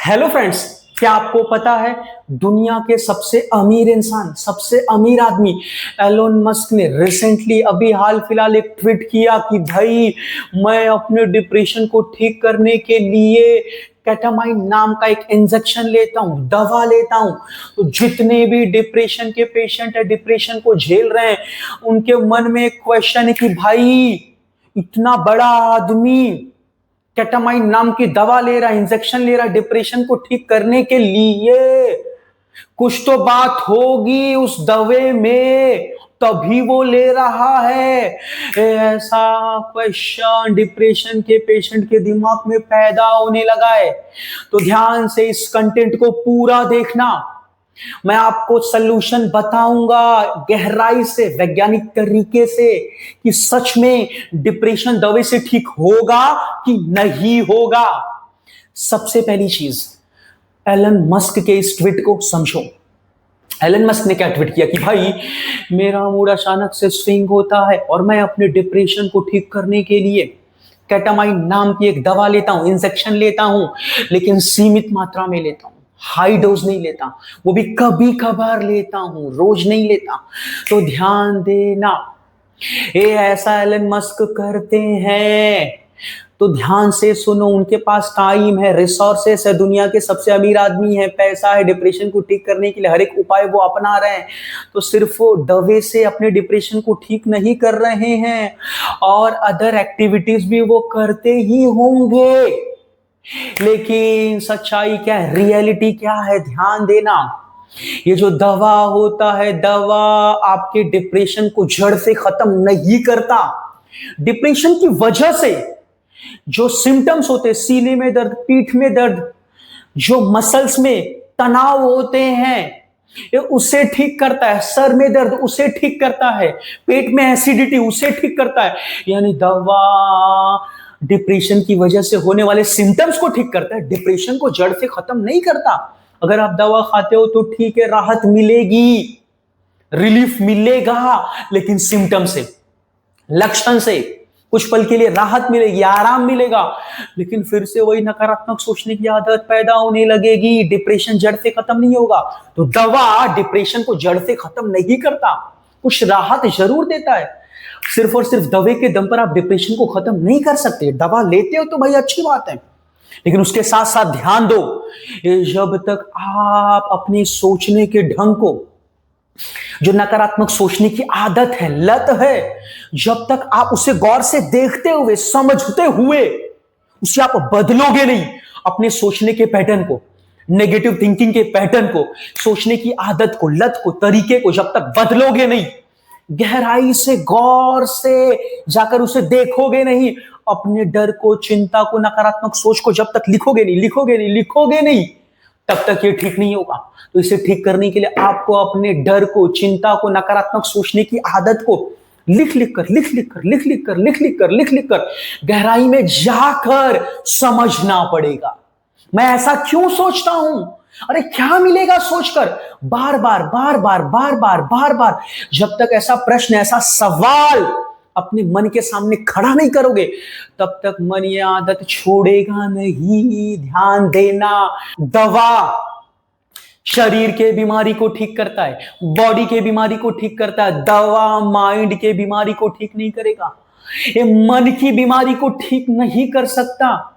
Hello friends, क्या आपको पता है दुनिया के सबसे अमीर इंसान, सबसे अमीर आदमी एलोन मस्क ने रिसेंटली अभी हाल फिलहाल एक ट्वीट किया कि भाई मैं अपने डिप्रेशन को ठीक करने के लिए कैटामाइन नाम का एक इंजेक्शन लेता हूं, दवा लेता हूं। तो जितने भी डिप्रेशन के पेशेंट है, डिप्रेशन को झेल रहे हैं, उनके मन में एक क्वेश्चन है कि भाई इतना बड़ा आदमी केटामाइन नाम की दवा ले रहा, इंजेक्शन ले रहा डिप्रेशन को ठीक करने के लिए, कुछ तो बात होगी उस दवे में, तभी वो ले रहा है। ऐसा क्वेश्चन डिप्रेशन के पेशेंट के दिमाग में पैदा होने लगा है। तो ध्यान से इस कंटेंट को पूरा देखना, मैं आपको सलूशन बताऊंगा गहराई से, वैज्ञानिक तरीके से, कि सच में डिप्रेशन दवाई से ठीक होगा कि नहीं होगा। सबसे पहली चीज, एलन मस्क के इस ट्वीट को समझो। एलन मस्क ने क्या ट्वीट किया कि भाई मेरा मूड अचानक से स्विंग होता है और मैं अपने डिप्रेशन को ठीक करने के लिए केटामाइन नाम की एक दवा लेता हूं, इंजेक्शन लेता हूं, लेकिन सीमित मात्रा में लेता हूं, हाई डोज नहीं लेता, वो भी कभी कभार लेता हूं, रोज नहीं लेता। तो ध्यान देना, ये ऐसा एलन मस्क करते हैं। तो ध्यान से सुनो, उनके पास टाइम है, रिसोर्सेस है, दुनिया के सबसे अमीर आदमी है, पैसा है, डिप्रेशन को ठीक करने के लिए हर एक उपाय वो अपना रहे हैं। तो सिर्फ वो दवे से अपने डिप्रेशन को ठीक नहीं कर रहे हैं, और अदर एक्टिविटीज भी वो करते ही होंगे। लेकिन सच्चाई क्या है, रियलिटी क्या है, ध्यान देना। ये जो दवा होता है, दवा आपके डिप्रेशन को जड़ से खत्म नहीं करता। डिप्रेशन की वजह से जो सिम्टम्स होते हैं, सीने में दर्द, पीठ में दर्द, जो मसल्स में तनाव होते हैं, ये उसे ठीक करता है। सर में दर्द उसे ठीक करता है, पेट में एसिडिटी उसे ठीक करता है। यानी दवा डिप्रेशन की वजह से होने वाले सिम्टम्स को ठीक करता है, डिप्रेशन को जड़ से खत्म नहीं करता। अगर आप दवा खाते हो तो ठीक है, राहत मिलेगी, रिलीफ मिलेगा, लेकिन सिम्टम से, लक्षण से कुछ पल के लिए राहत मिलेगी, आराम मिलेगा, लेकिन फिर से वही नकारात्मक सोचने की आदत पैदा होने लगेगी। डिप्रेशन जड़ से खत्म नहीं होगा। तो दवा डिप्रेशन को जड़ से खत्म नहीं करता, कुछ राहत जरूर देता है। सिर्फ और सिर्फ दवा के दम पर आप डिप्रेशन को खत्म नहीं कर सकते। दवा लेते हो तो भाई अच्छी बात है, लेकिन उसके साथ साथ ध्यान दो, जब तक आप अपने सोचने के ढंग को, जो नकारात्मक सोचने की आदत है, लत है, जब तक आप उसे गौर से देखते हुए, समझते हुए उसे आप बदलोगे नहीं, अपने सोचने के पैटर्न को, नेगेटिव थिंकिंग के पैटर्न को, सोचने की आदत को, लत को, तरीके को जब तक बदलोगे नहीं, गहराई से गौर से जाकर उसे देखोगे नहीं, अपने डर को, चिंता को, नकारात्मक सोच को जब तक लिखोगे नहीं, तब तक ये ठीक नहीं होगा। तो इसे ठीक करने के लिए आपको अपने डर को, चिंता को, नकारात्मक सोचने की आदत को लिख लिख कर गहराई में जाकर समझना पड़ेगा। मैं ऐसा क्यों सोचता हूं, अरे क्या मिलेगा सोचकर, बार बार जब तक ऐसा प्रश्न, ऐसा सवाल अपने मन के सामने खड़ा नहीं करोगे, तब तक मन ये आदत छोड़ेगा नहीं। ध्यान देना, दवा शरीर के बीमारी को ठीक करता है, बॉडी के बीमारी को ठीक करता है, दवा माइंड के बीमारी को ठीक नहीं करेगा। ये मन की बीमारी को ठीक नहीं कर सकता।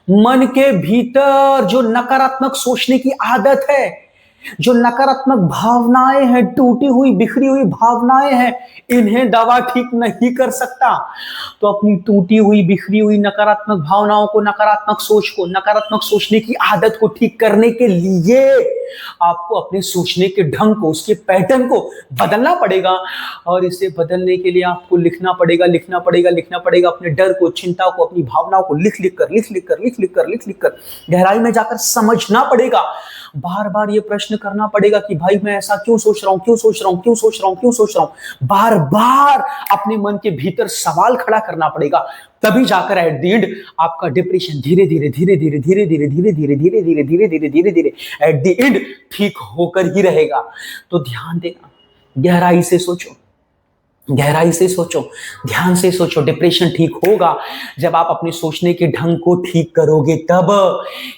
मन के भीतर जो नकारात्मक सोचने की आदत है, जो नकारात्मक भावनाएं हैं, टूटी हुई बिखरी हुई भावनाएं हैं, इन्हें दवा ठीक नहीं कर सकता। तो अपनी टूटी हुई बिखरी हुई नकारात्मक भावनाओं को, नकारात्मक सोच को, नकारात्मक सोचने की आदत को ठीक करने के लिए आपको अपने सोचने के ढंग को, उसके पैटर्न को बदलना पड़ेगा। और इसे बदलने के लिए आपको लिखना पड़ेगा अपने डर को, चिंता को, अपनी भावनाओं को लिख लिख कर गहराई में जाकर समझना पड़ेगा। बार बार ये प्रश्न करना पड़ेगा कि भाई मैं ऐसा क्यों सोच रहा हूं। बार बार अपने मन के भीतर सवाल खड़ा करना पड़ेगा, तभी जाकर एट द एंड आपका डिप्रेशन धीरे धीरे एट द एंड ठीक होकर ही रहेगा। तो ध्यान देना, गहराई से सोचो, गहराई से सोचो, ध्यान से सोचो। डिप्रेशन ठीक होगा जब आप अपने सोचने के ढंग को ठीक करोगे तब,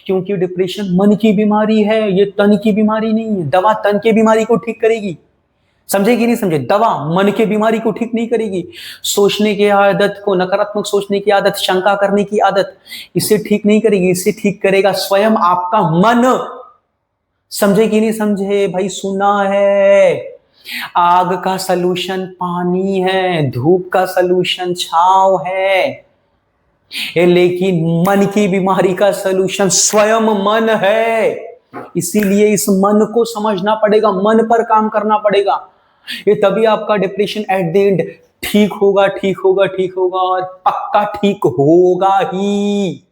क्योंकि डिप्रेशन मन की बीमारी है, ये तन की बीमारी नहीं है। दवा तन की बीमारी को ठीक करेगी, समझे कि नहीं समझे? दवा मन के बीमारी को ठीक नहीं करेगी। सोचने की आदत को, नकारात्मक सोचने की आदत, शंका करने की आदत, इसे ठीक नहीं करेगी। इसे ठीक करेगा स्वयं आपका मन। समझे कि नहीं समझे भाई? सुना है, आग का सलूशन पानी है, धूप का सलूशन छांव है, लेकिन मन की बीमारी का सलूशन स्वयं मन है। इसीलिए इस मन को समझना पड़ेगा, मन पर काम करना पड़ेगा। ये तभी आपका डिप्रेशन एट द एंड ठीक होगा, ठीक होगा, ठीक होगा, और पक्का ठीक होगा ही।